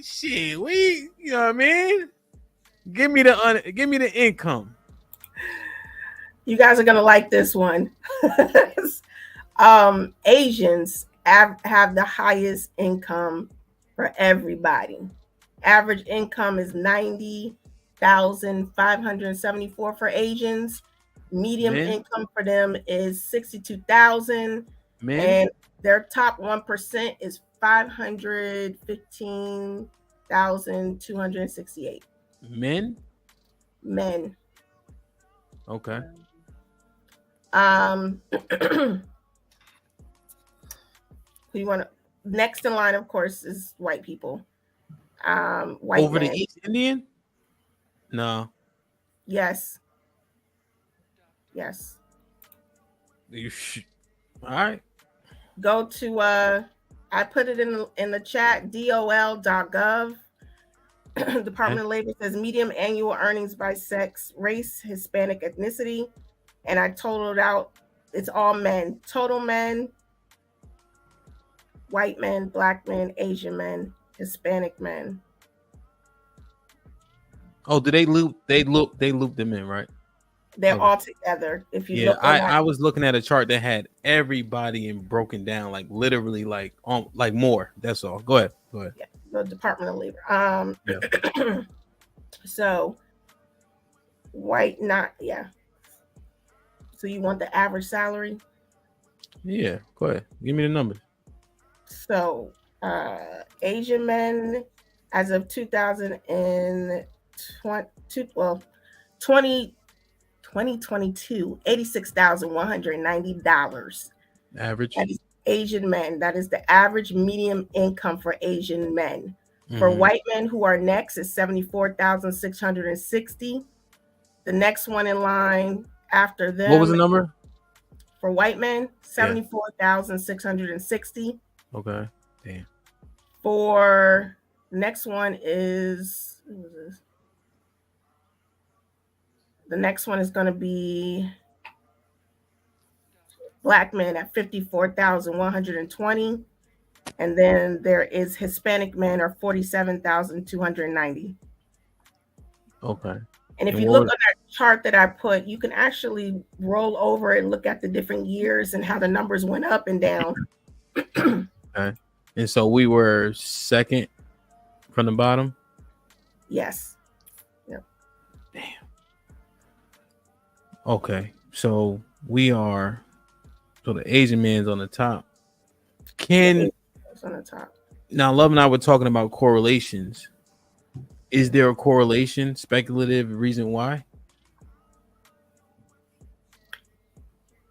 Shit, you know what I mean? Give me the income. You guys are gonna like this one. Asians have the highest income for everybody. Average income is 90,574 for Asians. Medium Men, income for them is 62,000, men, and their top 1% is 515,268 men. men. Okay. Who you want to next in line, of course, is white people. White Over the men. East Indian? No. Yes. Yes. All right. Go to I put it in the chat, dol.gov. Department of Labor says medium annual earnings by sex, race, Hispanic ethnicity, and I totaled out. It's all men. Total men, white men, black men, Asian men, Hispanic men. Oh, do they loop? They loop them in, right? They're Okay. all together. If you Yeah, look on that, I was looking at a chart that had everybody in broken down, like literally, like more. That's all. Go ahead. yeah, the Department of Labor. Yeah. So white, not yeah. So you want the average salary? Yeah. Go ahead. Give me the numbers. So Asian men, as of 2020, well, 2022, $86,190. Average. That is Asian men. That is the average medium income for Asian men. For white men who are next is 74,660. The next one in line after them. What was the number? For white men, 74,660. Okay. Damn. For next one is the next one is going to be black men at 54,120. And then there is Hispanic men are 47,290. Okay. And if you look on that chart that I put, you can actually roll over and look at the different years and how the numbers went up and down. Okay. And so we were second from the bottom? Yes. Yep. Damn. Okay. So we are, so the Asian man's on the top. On the top. Now, Love and I were talking about correlations. Is there a correlation, speculative reason why?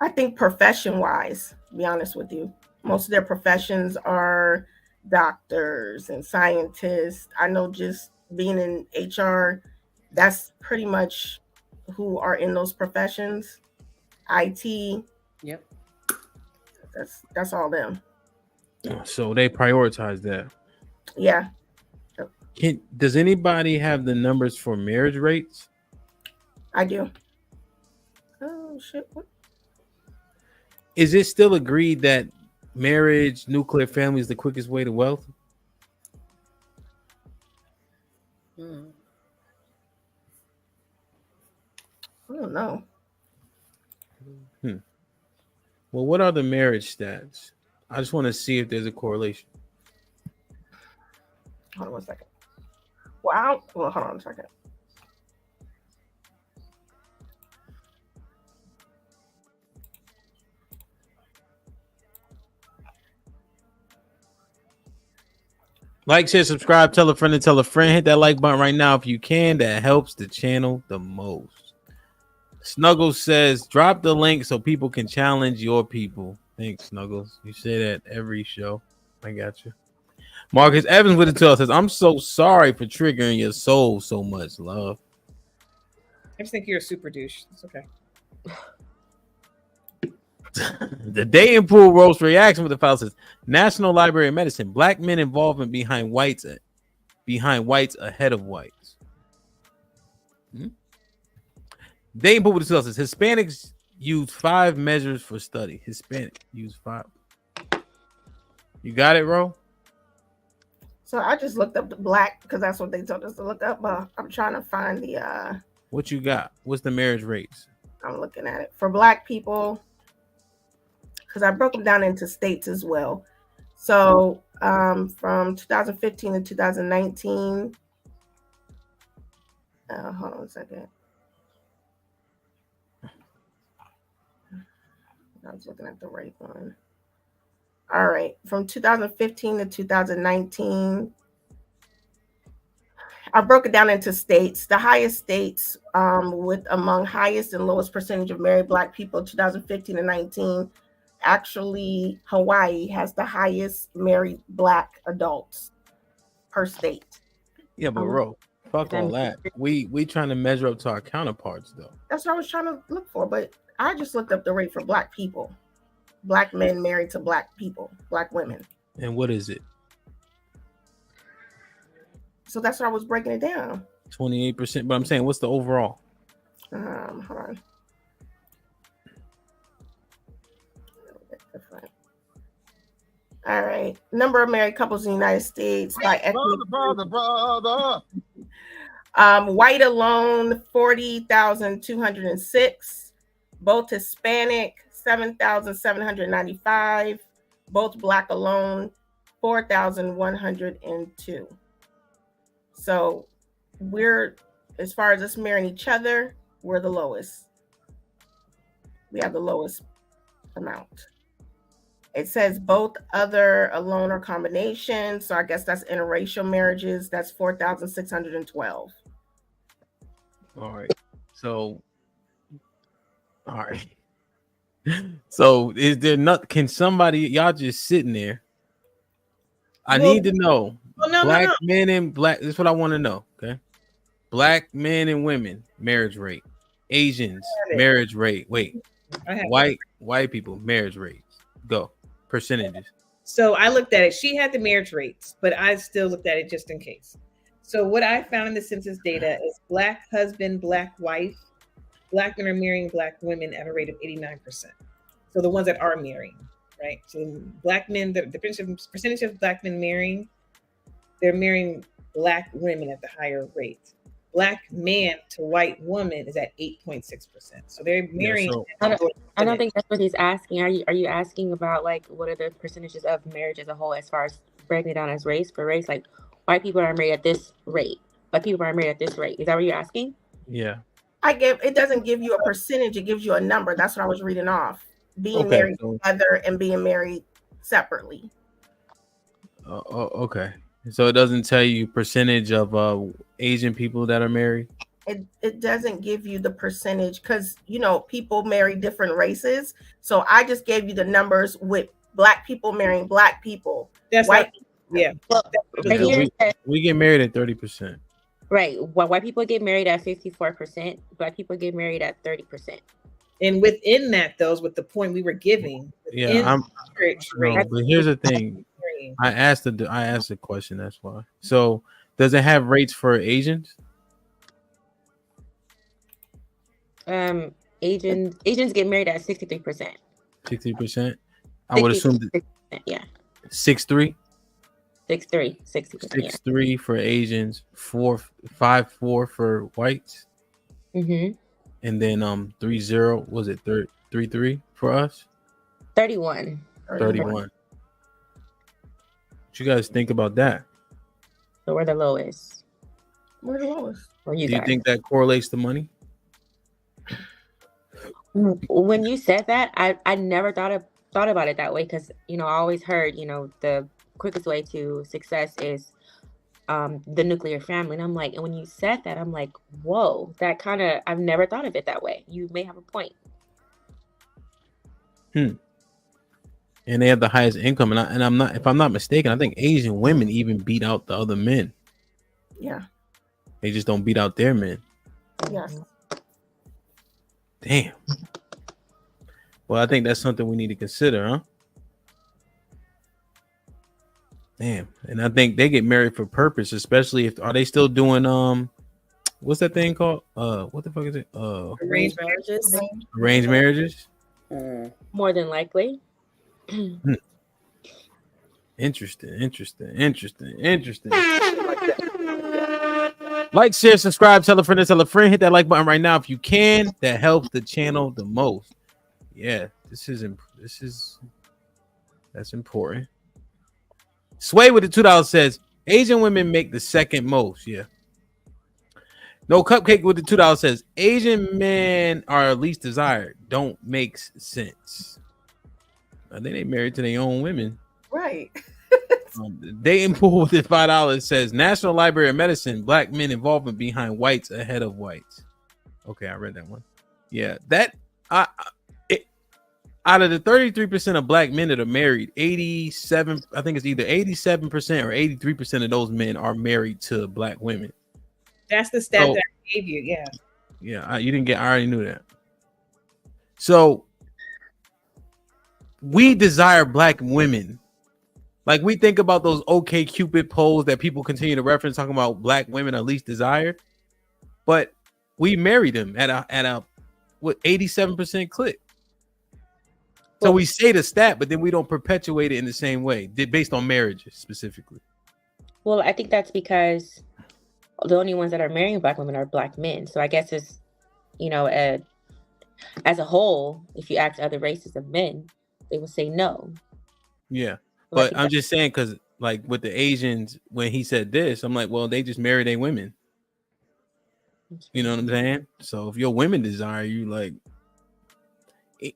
I think profession-wise, to be honest with you, most of their professions are doctors and scientists. I know just being in HR, that's pretty much who are in those professions. IT. Yep. That's all them. So they prioritize that. Yeah. Does anybody have the numbers for marriage rates? I do. Oh shit! What? Is it still agreed that marriage, nuclear family is the quickest way to wealth? I don't know. Well, what are the marriage stats? I just want to see if there's a correlation. Hold on 1 second. Wow. Well, hold on a second. Like, share, subscribe, tell a friend and tell a friend. Hit that like button right now if you can. That helps the channel the most. Snuggles says, drop the link so people can challenge your people. Thanks, Snuggles. You say that every show. I got you. Marcus Evans with the 12 says, I'm so sorry for triggering your soul so much, love. I just think you're a super douche. It's okay. The dating pool roast reaction with the file says, National Library of Medicine, black men involvement behind whites ahead of whites. Dating pool with the file says, Hispanics use 5 measures for study. Hispanic use 5. You got it, bro? So I just looked up the black because that's what they told us to look up. But I'm trying to find the. What you got? What's the marriage rates? I'm looking at it for black people because I broke them down into states as well. So from 2015 to 2019. Hold on a second. I was looking at the right one. All right. From 2015 to 2019, I broke it down into states. The highest states with among highest and lowest percentage of married Black people 2015 and 19, actually Hawaii has the highest married Black adults per state. Yeah, but bro, fuck all that. We trying to measure up to our counterparts though. That's what I was trying to look for, but I just looked up the rate for Black people. Black men married to Black people, Black women. And what is it? So that's what I was breaking it down. 28%. But I'm saying, what's the overall? Hold on. All right. Number of married couples in the United States by ethnic. Brother. White alone, 40,206. Both Hispanic, 7,795. Both Black alone, 4,102. So we're, as far as us marrying each other, we're the lowest. We have the lowest amount. It says both other alone or combination. So I guess that's interracial marriages. That's 4,612. All right. So, all right. So is there not, can somebody, y'all just sitting there? I need to know. Black men and Black, this is what I want to know. Okay. Black men and women, marriage rate. Asians, marriage rate. Wait. White people, marriage rates. Go. Percentages. So I looked at it. She had the marriage rates, but I still looked at it just in case. So what I found in the census data is Black husband, Black wife. Black men are marrying Black women at a rate of 89%. So the ones that are marrying, right? So Black men, the percentage of Black men marrying, they're marrying Black women at the higher rate. Black man to white woman is at 8.6%. So they're marrying. Yeah, so I don't think that's what he's asking. Are you asking about like what are the percentages of marriage as a whole as far as breaking it down as race for race? Like white people are married at this rate, Black people are married at this rate. Is that what you're asking? Yeah. It doesn't give you a percentage, it gives you a number. That's what I was reading off. Being married together and being married separately. Okay. So it doesn't tell you percentage of Asian people that are married? It doesn't give you the percentage because, people marry different races. So I just gave you the numbers with Black people marrying Black people. That's white. Yeah. Well, we get married at 30%. Right. Well, white people get married at 54%. Black people get married at 30%. And within that, those with the point we were giving. Yeah, but here's the thing. I asked the question. That's why. So, does it have rates for Asians? Asians get married at 63%. 60%. I would assume that. Yeah. 6'3". 60%. 6'3" for Asians. 5'4" for whites. Mm-hmm. And then 30 was it 33 for us? 31. 31. What you guys think about that? So we're the lowest. We're the lowest. Do you think that correlates to money? When you said that, I never thought about it that way because I always heard the quickest way to success is the nuclear family, and I'm like, and when you said that, I'm like, whoa, that kind of, I've never thought of it that way. You may have a point. And they have the highest income, and I'm not, if I'm not mistaken, I think Asian women even beat out the other men. Yeah, they just don't beat out their men. Yes. Damn. Well, I think that's something we need to consider, huh? Damn. And I think they get married for purpose, especially if, are they still doing what's that thing called? What the fuck is it? Arranged marriages. Arranged marriages? More than likely. Interesting. Like, share, subscribe, tell a friend, hit that like button right now if you can. That helps the channel the most. Yeah, that's important. Sway with the $2 says Asian women make the second most. Yeah. No Cupcake with the $2 says Asian men are least desired. Don't make sense. I think they married to their own women. Right. Dating Pool with the $5 says National Library of Medicine, black men involvement behind whites ahead of whites. Okay, I read that one. Yeah, out of the 33% of black men that are married, 87, I think it's either 87% or 83% of those men are married to black women. That's the stat that I gave you. Yeah. Yeah, you didn't get. I already knew that. So we desire black women. Like, we think about those OK Cupid polls that people continue to reference, talking about black women are least desired, but we marry them at a 87% click. So we say the stat, but then we don't perpetuate it in the same way, based on marriages specifically. Well, I think that's because the only ones that are marrying black women are black men. So I guess it's, as a whole, if you ask other races of men, they will say no. Yeah. But I'm just saying, because like with the Asians, when he said this, I'm like, well, they just marry their women. You know what I'm saying? So if your women desire you, like,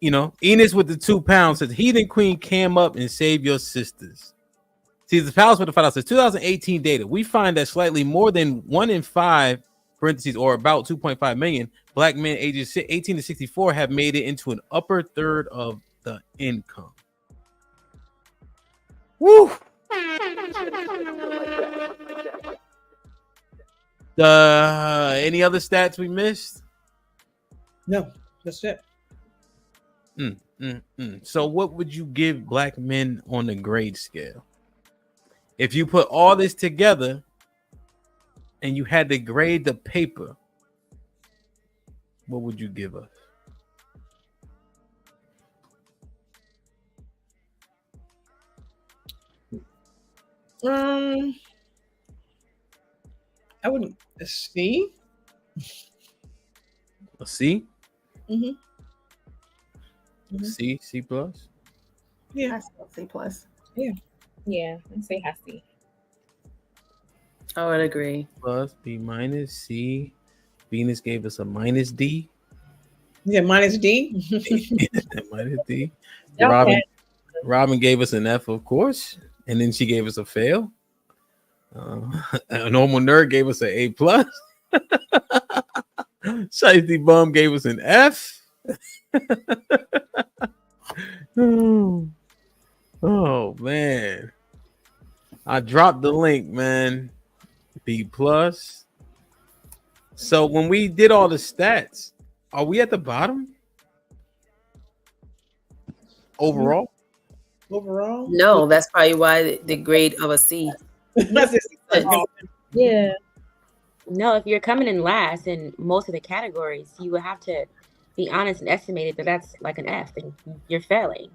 Enos with the £2 says Heathen Queen came up and save your sisters. See, the palace with the $5 says 2018 data. We find that slightly more than 1 in 5, parentheses, or about 2.5 million black men ages 18 to 64 have made it into an upper third of the income. Woo! Any other stats we missed? No, that's it. So what would you give black men on the grade scale? If you put all this together and you had to grade the paper, what would you give us? I wouldn't. A C. A C? Mm-hmm. C plus? Yeah. C plus. Yeah. Yeah, I'd say half C. I would agree. Plus, B minus, C. Venus gave us a minus D. Yeah, minus D. Minus D. Okay. Robin gave us an F, of course, and then she gave us a fail. A normal nerd gave us an A plus. Shiesty Bum gave us an F. Oh man, I dropped the link, man. B plus. So when we did all the stats, are we at the bottom overall? Overall? No, that's probably why the grade of a C. Yeah. No, if you're coming in last in most of the categories, you would have to be honest and estimate that that's like an F and you're failing.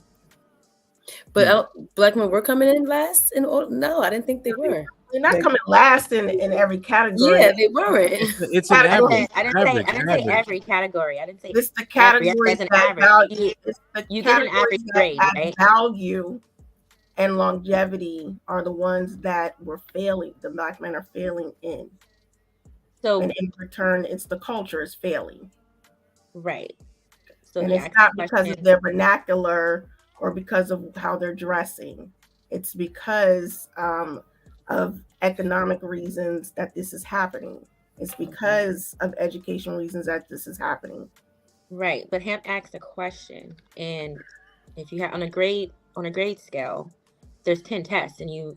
But black men were coming in last? No, I didn't think they were. You're not coming last in every category. Yeah, they weren't. It's an average. I didn't say every category. I didn't say it's the categories an that average. value. You get an average grade, right? Value and longevity are the ones that were failing. The black men are failing in. So, and in return, it's the culture is failing. Right. So and it's not because of their vernacular or because of how they're dressing. It's because of economic reasons that this is happening. It's because of education reasons that this is happening. Right. But Hamp asked a question, and if you have on a grade scale, there's 10 tests and you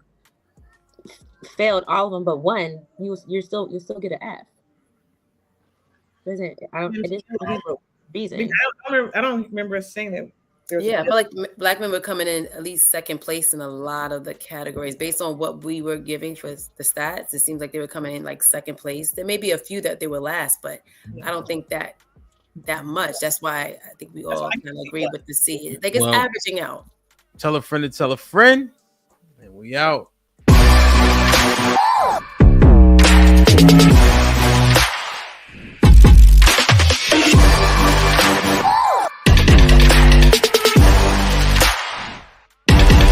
failed all of them but one, you still get an F. I don't remember us saying that. Yeah, I feel like black men were coming in at least second place in a lot of the categories based on what we were giving for the stats. It seems like they were coming in like second place. There may be a few that they were last, but I don't think that much. That's why I think we all kind of agree with the C. Like it's averaging out. Tell a friend to tell a friend. And We out.